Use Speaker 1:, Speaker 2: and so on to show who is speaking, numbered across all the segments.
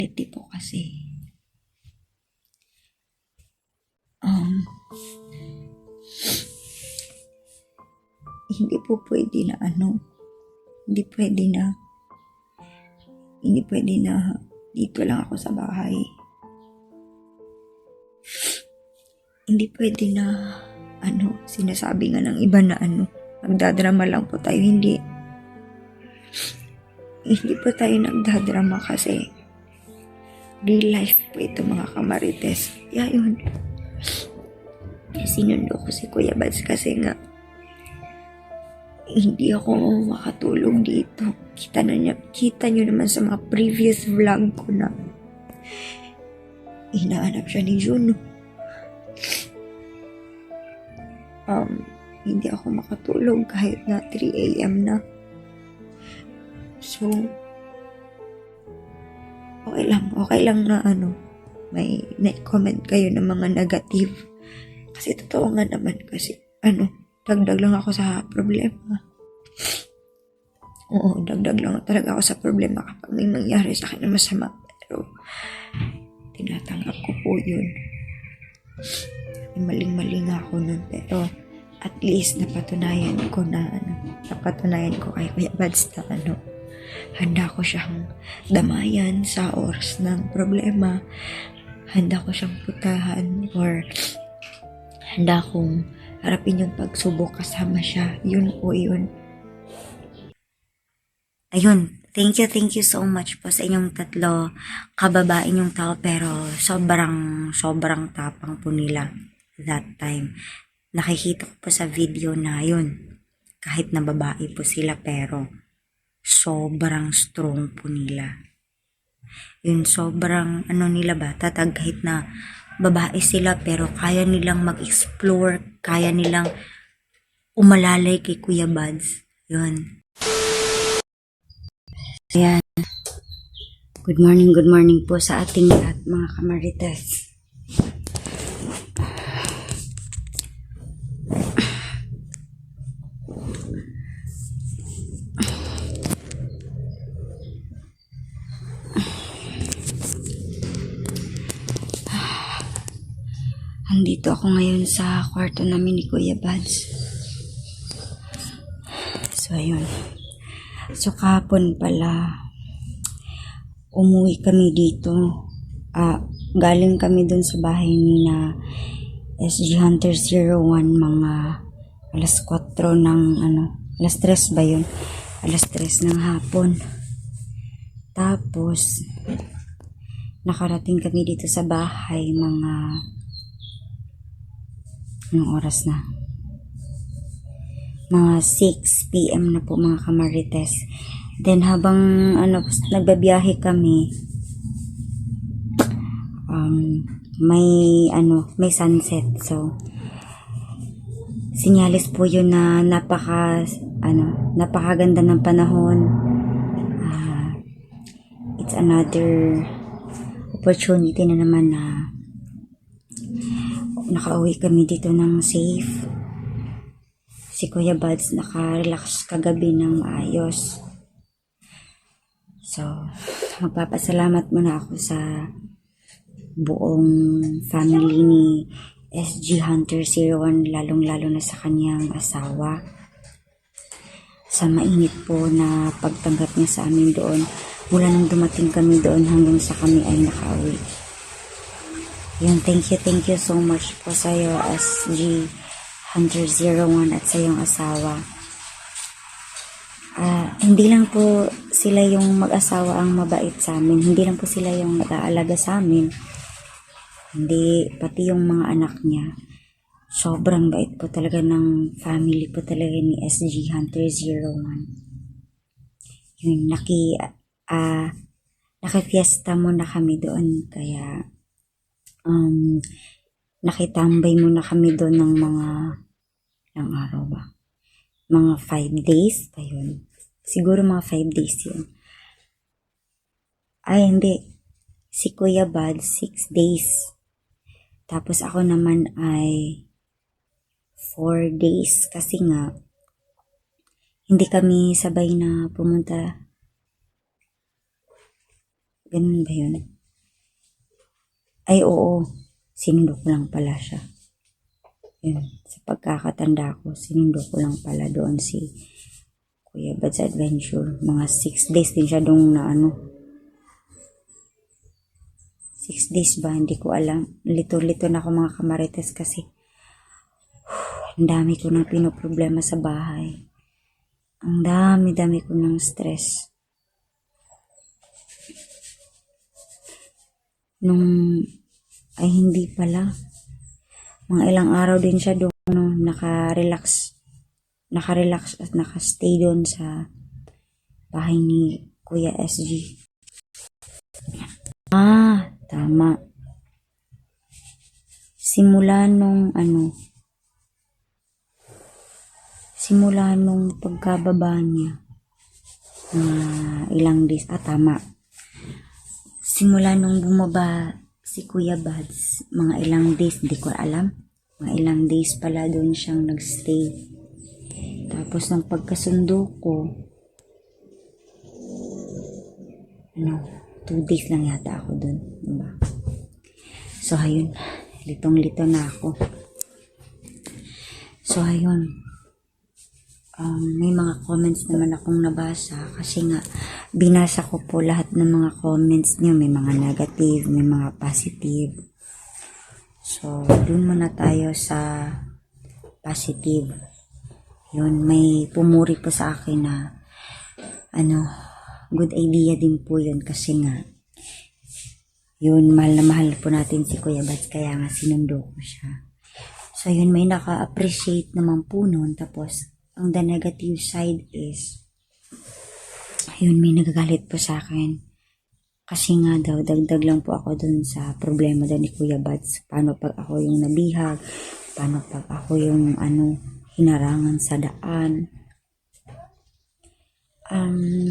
Speaker 1: Pwede po kasi, um, hindi po pwede na hindi pwede na, hindi pwede na dito lang ako sa bahay. Hindi pwede na, sinasabi nga ng iba na magdadrama lang po tayo. Hindi po tayo nagdadrama kasi real life po ito, mga kamarites. Kaya yun, sinundo ko si Kuya Bads kasi nga hindi ako makatulog dito. Kita nyo naman sa mga previous vlog ko na hinahanap siya ni Juno. Hindi ako makatulog kahit na 3 AM na. So, okay lang na may comment kayo ng mga negative. Kasi totoo nga naman kasi, dagdag lang ako sa problema. Oo, dagdag lang talaga ako sa problema kapag may mangyari sa akin na masama. Pero, tinatanggap ko po yun. Maling-mali nga ako nun, pero at least napatunayan ko kay Kuya Bads na handa ko siyang damayan sa oras ng problema. Handa ko siyang putahan or handa kong harapin yung pagsubok kasama siya. Yun po yun. Ayun, thank you so much po sa inyong tatlo. Kababain yung tao pero sobrang tapang po nila that time. Nakikita ko po sa video na yun, kahit na babae po sila pero sobrang strong po nila. Yun, sobrang nila ba, tatag kahit na babae sila pero kaya nilang mag-explore, kaya nilang umalalay kay Kuya Bads. Yun. Ayan. Good morning po sa ating lahat, mga kamarites. Andito ako ngayon sa kwarto namin ni Kuya Bads. So, ayun. So, kahapon pala, umuwi kami dito. Galing kami dun sa bahay ni na SG Hunter 01 mga alas 4 ng alas 3 ba yun? Alas 3 ng hapon. Tapos, nakarating kami dito sa bahay mga anong oras na? Mga 6 PM na po, mga kamarites. Then habang nagbabiyahe kami, may sunset. So sinyalis po yun na napakaganda ng panahon. It's another opportunity na naman na nakauwi kami dito ng safe. Si Kuya Bads naka-relax kagabi ng maayos. So, magpapasalamat muna ako sa buong family ni SG Hunter 01, lalong-lalo na sa kanyang asawa. Sa mainit po na pagtanggap niya sa amin doon, mula nang dumating kami doon hanggang sa kami ay nakauwi. Yun, thank you so much po sa iyo, SG Hunter 01, at sa iyong asawa. Hindi lang po sila yung mag-asawa ang mabait sa amin. Hindi lang po sila yung nag-aalaga sa amin. Hindi, pati yung mga anak niya. Sobrang bait po talaga ng family po talaga ni SG Hunter 01. Yun, nakifiesta muna kami doon. Kaya, nakitambay muna kami doon ng mga ilang araw ba? Mga 5 days. Ayun. Siguro mga 5 days yun. Ay, hindi. Si Kuya Bad, 6 days. Tapos ako naman ay 4 days. Kasi nga, hindi kami sabay na pumunta. Ganun ba yun? Ay, oo. Sinundo ko lang pala siya. Yun. Sa pagkakatanda ko, sinundo ko lang pala doon si Kuya Bad's Adventure. Mga 6 days din siya doon na 6 days ba? Hindi ko alam. Lito-lito na ako mga kamarites kasi ang dami ko nang pinoproblema sa bahay. Ang dami-dami ko ng stress. Ay hindi pala. Mga ilang araw din siya doon, naka-relax at naka-stay doon sa bahay ni Kuya SG. Tama. Simula nung pagkababa niya, ilang days, tama. Simula nung bumaba si Kuya Bads, mga ilang days, hindi ko alam. Mga ilang days pala doon siyang nagstay. Tapos nung pagkasundo ko, 2 days lang yata ako doon. Diba? So, ayun. Litong-lito na ako. So, ayun. May mga comments naman akong nabasa kasi nga binasa ko po lahat ng mga comments niyo. May mga negative, may mga positive. So, dun muna tayo sa positive. Yun, may pumuri po sa akin na good idea din po yun kasi nga yun, mahal na mahal po natin si Kuya Bats kaya nga sinundo ko siya. So, yun, may naka-appreciate naman po nun. Tapos, ang the negative side is, yun, may nagagalit po sa akin. Kasi nga daw, dagdag lang po ako dun sa problema daw ni Kuya Bats. Paano pag ako yung nabihag? Paano pag ako yung, hinarangan sa daan?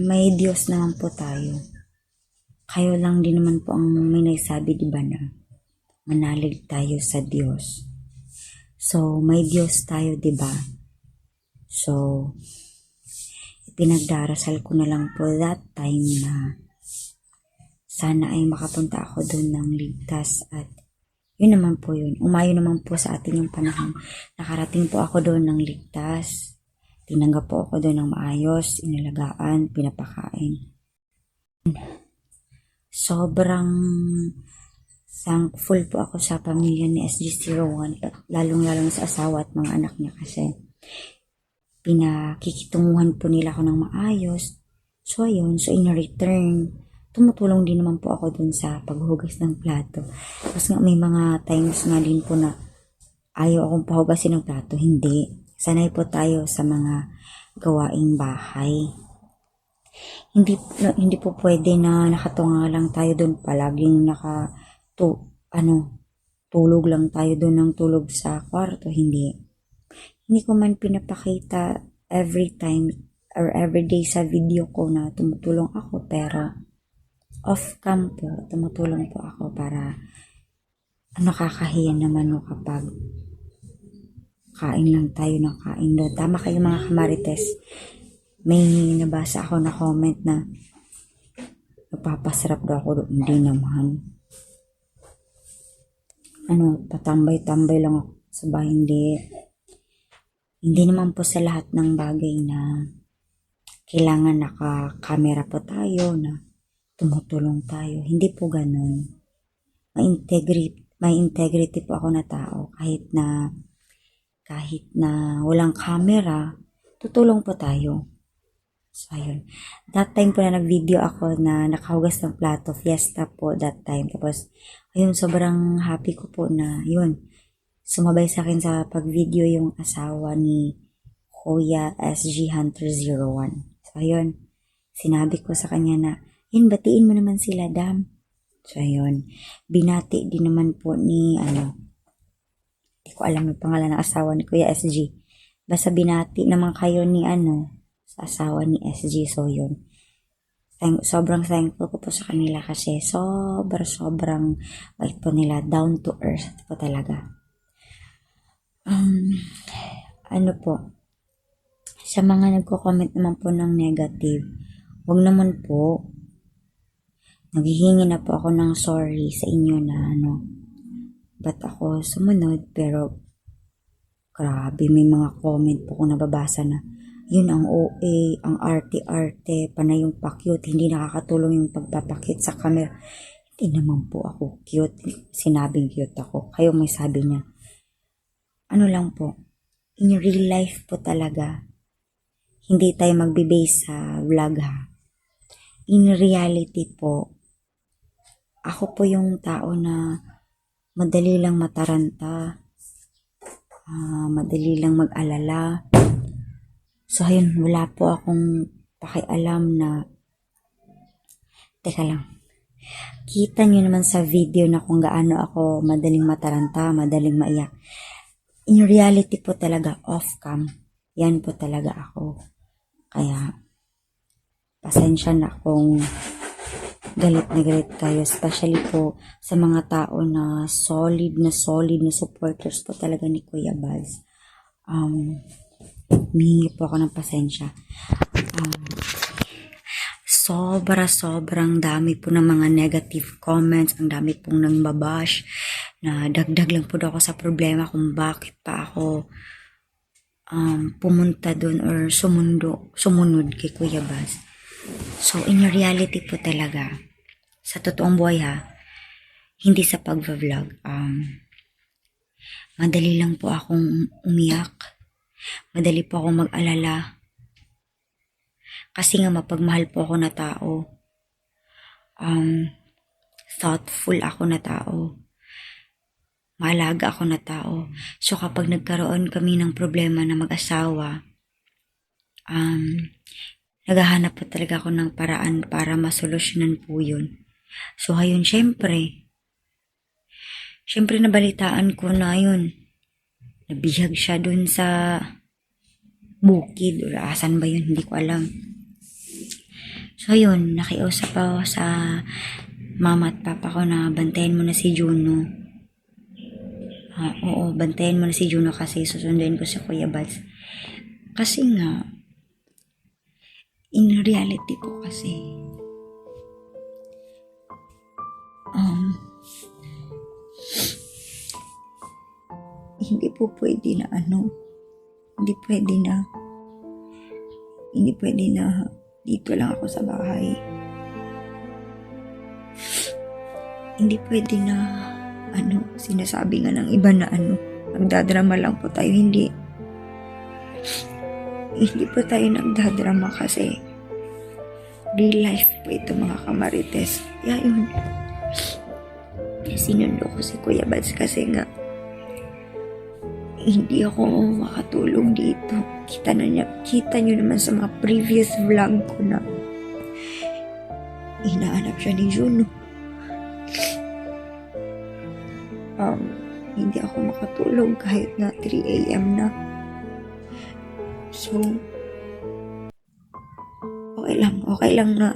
Speaker 1: May Diyos naman po tayo. Kayo lang din naman po ang may nagsabi, diba na manalig tayo sa Diyos. So, may Diyos tayo, diba? So, pinagdarasal ko na lang po that time na sana ay makapunta ako doon ng ligtas at yun naman po yun. Umayo naman po sa atin yung panahon. Nakarating po ako doon ng ligtas. Tinanggap po ako doon ng maayos, inalagaan, pinapakain. Sobrang thankful po ako sa pamilya ni SG01, lalong-lalong sa asawa at mga anak niya kasi pinakikitunguhan po nila ako ng maayos. So, ayun. So, in return, tumutulong din naman po ako dun sa paghugas ng plato. Kasi nga may mga times nga din po na ayaw akong pahugasin ng plato. Hindi. Sanay po tayo sa mga gawaing bahay. Hindi po pwede na nakatunga lang tayo dun. Palaging tulog lang tayo dun ng tulog sa kwarto. Hindi ko man pinapakita every time or every day sa video ko na tumutulong ako, pero off cam po, tumutulong po ako para nakakahiya naman kapag kain lang tayo ng kain doon. Tama kayo mga kamarites. May nabasa ako na comment na napapasarap daw ako doon. Hindi naman. Tatambay-tambay lang ako sa bahay. Hindi naman po sa lahat ng bagay na kailangan naka-camera po tayo na tumutulong tayo. Hindi po ganun. May integrity po ako na tao kahit na walang camera, tutulong po tayo. So, ayun. That time po na nag-video ako na nakahugas ng plato, fiesta po that time. Tapos, ayun, sobrang happy ko po na, yun, sumabay sa akin sa pag-video yung asawa ni Kuya SG Hunter 01. So, ayun, sinabi ko sa kanya na, yun, batiin mo naman sila, Dam. So, ayun, binati din naman po ni, hindi ko alam yung pangalan ng asawa ni Kuya SG. Basta binati naman kayo ni, sa asawa ni SG. So, yun. Sobrang thankful ko po sa kanila kasi sobrang bait po nila. Down to earth po talaga. Po, sa mga nagko-comment naman po ng negative, wag naman po. naghihingi na po ako ng sorry sa inyo na ba't ako sumunod, pero grabe, may mga comment po kung nababasa na yun ang OA, ang arte-arte, panay yung pa-cute, hindi nakakatulong yung pagpapakute sa camera. Hindi naman po ako cute, sinabing cute ako. Kayo may sabi niya. Ano lang po, in real life po talaga, hindi tayo magbe-base sa vlog ha. In reality po, ako po yung tao na madali lang mataranta, madali lang mag-alala. So, ayun, wala po akong pakialam na, teka lang, kita nyo naman sa video na kung gaano ako madaling mataranta, madaling maiyak. In reality po talaga, off-cam, yan po talaga ako. Kaya, pasensya na kung galit kayo, especially po sa mga tao na solid na supporters po talaga ni Kuya Baz. Humingi po ako ng pasensya. Sobrang dami po ng mga negative comments, ang dami pong nang babash, na dagdag lang po daw ako sa problema kung bakit pa ako pumunta dun or sumunod kay Kuya Baz. So, in reality po talaga, sa totoong buhay ha, hindi sa pag-vlog, madali lang po akong umiyak, madali po akong mag-alala, kasi nga mapagmahal po ako na tao, thoughtful ako na tao, maalaga ako na tao. So kapag nagkaroon kami ng problema na mag-asawa, naghahanap po talaga ako ng paraan para masolusyonan po yun. So ayun, syempre nabalitaan ko na yun, nabihag siya dun sa bukid, o asan ba yun, hindi ko alam. So ayun, nakiusap ako sa mama at papa ko na bantayan mo na si Juno. Oo, bantayan mo na si Juno kasi susunduin ko si Kuya Baz. Kasi nga, in reality po kasi, hindi po pwede na hindi pwede na dito lang ako sa bahay. Hindi pwede na sinasabi nga ng iba na nagdadrama lang po tayo. Hindi po tayo nagdadrama kasi real life po ito, mga kamarites. Kaya yun, sinundo ko si Kuya Baz kasi nga hindi ako makatulog dito. Kita nyo naman sa mga previous vlog ko na hinahanap siya ni Juno. Hindi ako makatulog kahit na 3 a.m. na. So, okay lang na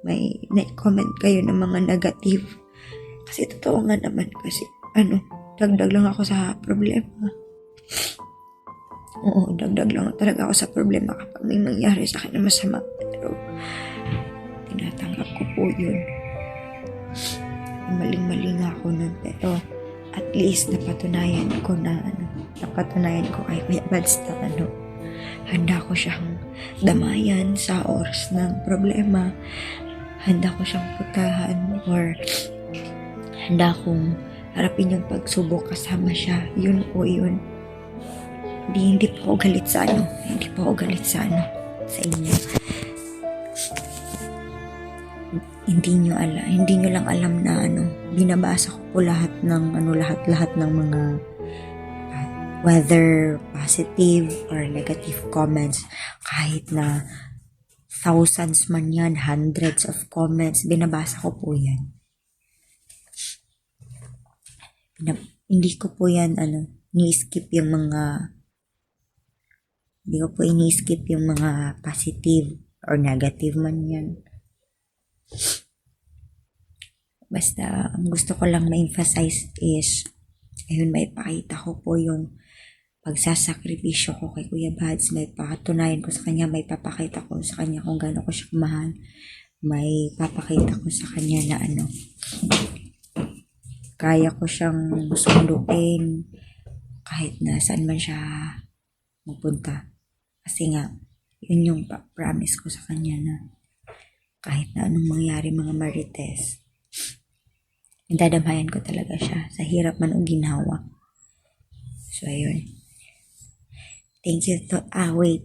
Speaker 1: may comment kayo ng mga negative. Kasi totoo nga naman kasi, dagdag lang ako sa problema. Oo, dagdag lang talaga ako sa problema kapag may mangyari sa akin na masama. Pero, tinatanggap ko po yun. Maling-mali nga ako nun. Pero, at least napatunayan ko kay Kuya Baz na handa ko siyang damayan sa oras ng problema. Handa ko siyang putahan or handa kong harapin yung pagsubok kasama siya. Yun po yun. Hindi po ako galit sa sa inyo. Hindi nyo lang alam na binabasa ko po lahat ng mga whether positive or negative comments, kahit na thousands man yan, hundreds of comments, binabasa ko po yan. Hindi ko po yan ni-skip yung mga positive or negative man yan. Basta ang gusto ko lang ma-emphasize is may pakita ko po yung pagsasakripisyo ko kay Kuya Baz. May papatunayan ko sa kanya, may papakita ko sa kanya kung gaano ko siya mahal. may papakita ko sa kanya na kaya ko siyang sunduin kahit na saan man siya magpunta. Kasi nga, yun yung promise ko sa kanya na kahit na anong mangyari mga marites, dadamayan ko talaga siya sa hirap man o ginhawa. So, ayun. Thank you to, wait.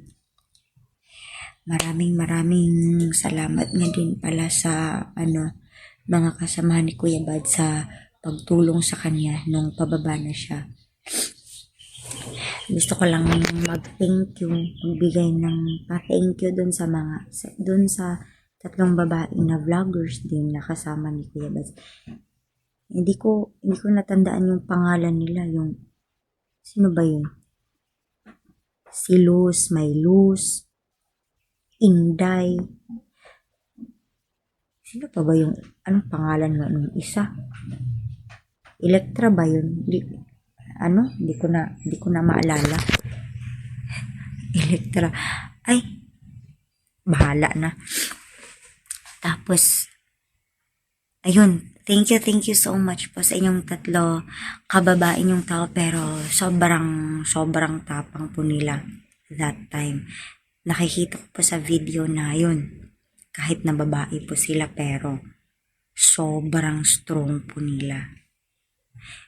Speaker 1: Maraming salamat nga din pala sa, mga kasamahan ni Kuya Bad sa pagtulong sa kanya nung pababa na siya. Gusto ko lang mag-thank you, magbigay ng pa-thank you dun sa tatlong babae na vloggers din na kasama ni Kuya Bad. Hindi ko natandaan yung pangalan nila, yung sino ba yun? Si Luz, may Luz, Inday. Sino pa ba yung, anong pangalan nga nung isa? Electra ba yun? Hindi ko na maalala. Electra. Ay, bahala na. Tapos, ayun, thank you so much po sa inyong tatlo. Kababain yung tao pero sobrang tapang po nila that time. Nakikita ko po sa video na yun. Kahit na babae po sila pero sobrang strong po nila.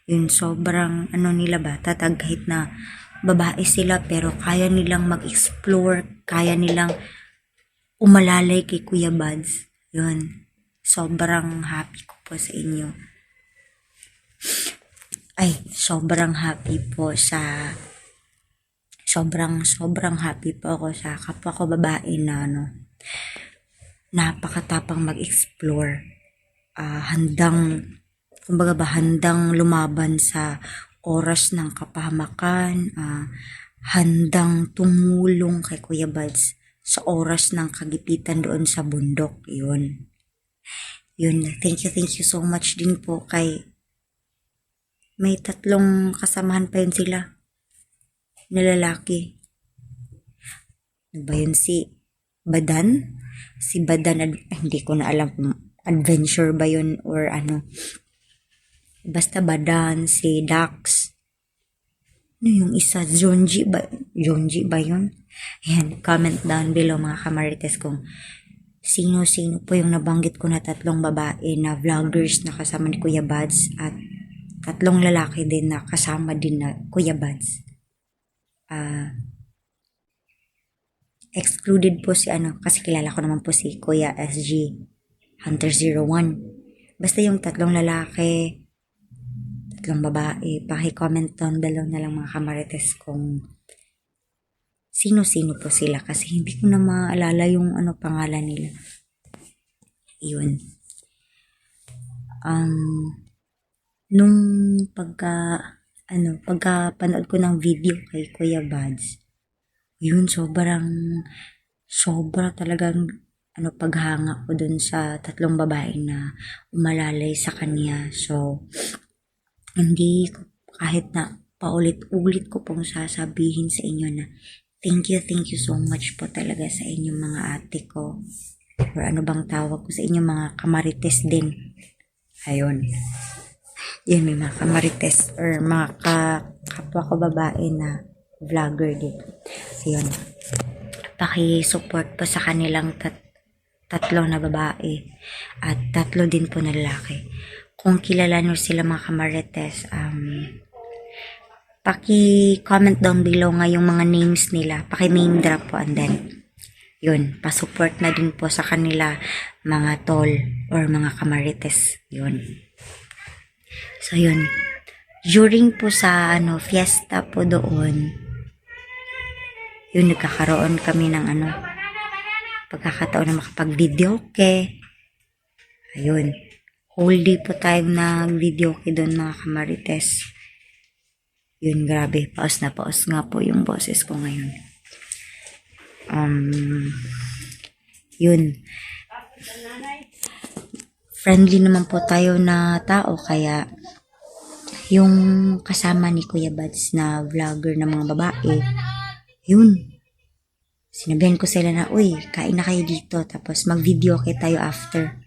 Speaker 1: Yun, sobrang nila ba, tatag kahit na babae sila pero kaya nilang mag-explore, kaya nilang umalalay kay Kuya Bads. Yun, sobrang happy ko po sa inyo. Ay, sobrang happy po sa sobrang happy po ako sa kapwa ko babae na napakatapang mag-explore. Handang lumaban sa oras ng kapahamakan, handang tumulong kay Kuya Bads sa oras ng kagipitan doon sa bundok. Yun, thank you so much din po kay may tatlong kasamahan pa yun sila na lalaki. Ano ba yun, si Badan? Si Badan, hindi ko na alam kung adventure ba yun or basta Badan, si Dax. Yung isa, Jonji ba yun? Ayan, comment down below mga kamarites kung sino po yung nabanggit ko na tatlong babae na vloggers na kasama ni Kuya Bads at tatlong lalaki din na kasama din na Kuya Bads. Excluded po si kasi kilala ko naman po si Kuya SG Hunter 01. Basta yung tatlong lalaki, tatlong babae, paki-comment down below na lang mga kamarites kung sino po sila kasi hindi ko na maalala yung pangalan nila. Yun. Nung pagkapanood ko ng video kay Kuya Bads, yun, sobra talagang paghanga ko dun sa tatlong babae na umalalay sa kanya. So, hindi ko, kahit na paulit-ulit ko pong sasabihin sa inyo na thank you so much po talaga sa inyong mga ate ko. Or ano bang tawag ko sa inyong mga kamarites din. Ayun. Yun, may mga kamarites or mga kapwa ko babae na vlogger din. Yun. Paki-support po sa kanilang tatlo na babae at tatlo din po na lalaki. Kung kilala nyo sila mga kamarites, paki-comment down below nga yung mga names nila. Paki-name drop po and then yun, pa-support na din po sa kanila mga tol or mga kamarites. Yun. So yun. During po sa fiesta po doon, yun, nagkakaroon kami ng pagkakataon na makapag-video ke. Ayun. Whole day po tayong nag-video ke doon mga kamarites. Yun, grabe. Paos nga po yung boses ko ngayon. Yun. Friendly naman po tayo na tao kaya yung kasama ni Kuya Bads na vlogger na mga babae, yun, Sinabihan ko sila na, uy, kain na kayo dito. Tapos mag-video okay tayo after.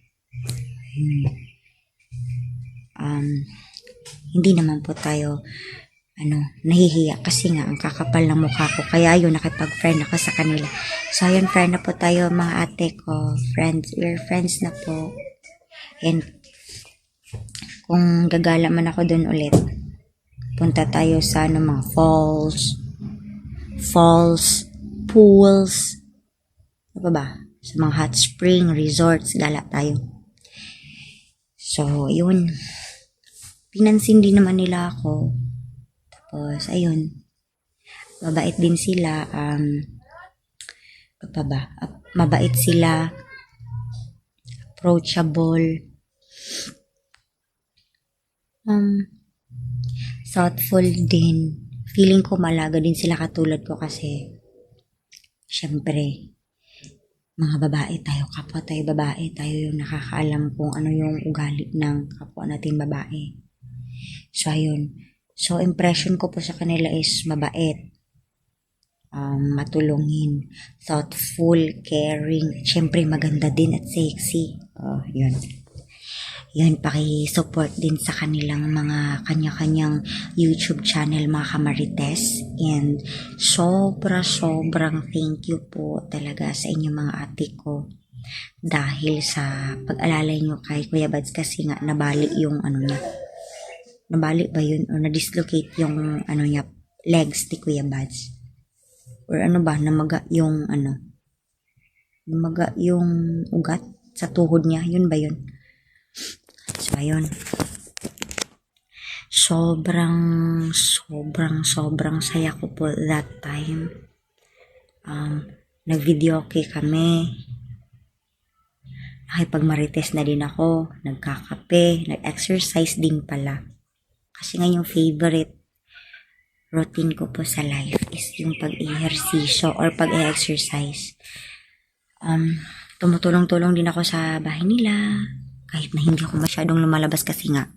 Speaker 1: Hindi naman po tayo nahihiya kasi nga ang kakapal ng mukha ko. Kaya yun, nakipag-friend ako sa kanila. So, ayun, friend na po tayo mga ate ko. Friends, we're friends na po. And kung gagala man ako dun ulit, punta tayo sa mga falls, pools, ano ba? Sa mga hot spring, resorts, gala tayo. So, yun. Pinansin din naman nila ako. Tapos, ayun. Mabait din sila. Mabait sila. Approachable. Thoughtful din. Feeling ko malaga din sila katulad ko kasi syempre, mga babae tayo, kapwa tayo babae, tayo yung nakakaalam kung ano yung ugali ng kapwa natin babae. So, ayun. So, impression ko po sa kanila is mabait, matulungin, thoughtful, caring, syempre maganda din at sexy. Yun. Yun, paki-support din sa kanilang mga kanya-kanyang YouTube channel mga kamarites. And sobrang thank you po talaga sa inyo mga ate ko. Dahil sa pag-alalay nyo kay Kuya Bads kasi nga nabali yung niya. Nabali ba yun? O na-dislocate yung niya, legs ni Kuya Bads. Or namaga yung namaga yung ugat sa tuhod niya. Yun ba yun? So, ayun. Sobrang saya ko po that time. Nag-video okay kami. Nakipagmarites na din ako. Nagkakape. Nag-exercise din pala. Kasi nga yung favorite routine ko po sa life is yung pag-ehersisyo or pag-exercise. Tumutulong-tulong din ako sa bahay nila. Kahit na hindi ako masyadong lumalabas kasi nga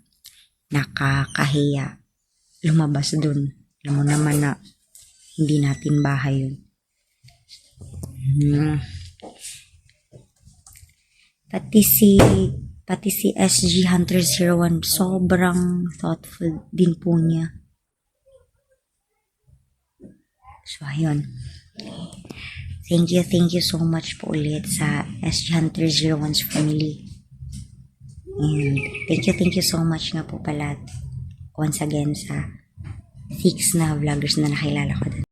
Speaker 1: nakakahiya lumabas dun. Alam mo naman na hindi natin bahay yun. Pati si SG Hunter 01 sobrang thoughtful din po niya. So, ayun. Thank you so much po ulit sa SG Hunter 01's family. And thank you so much nga po pala once again sa 6 na vloggers na nakilala ko.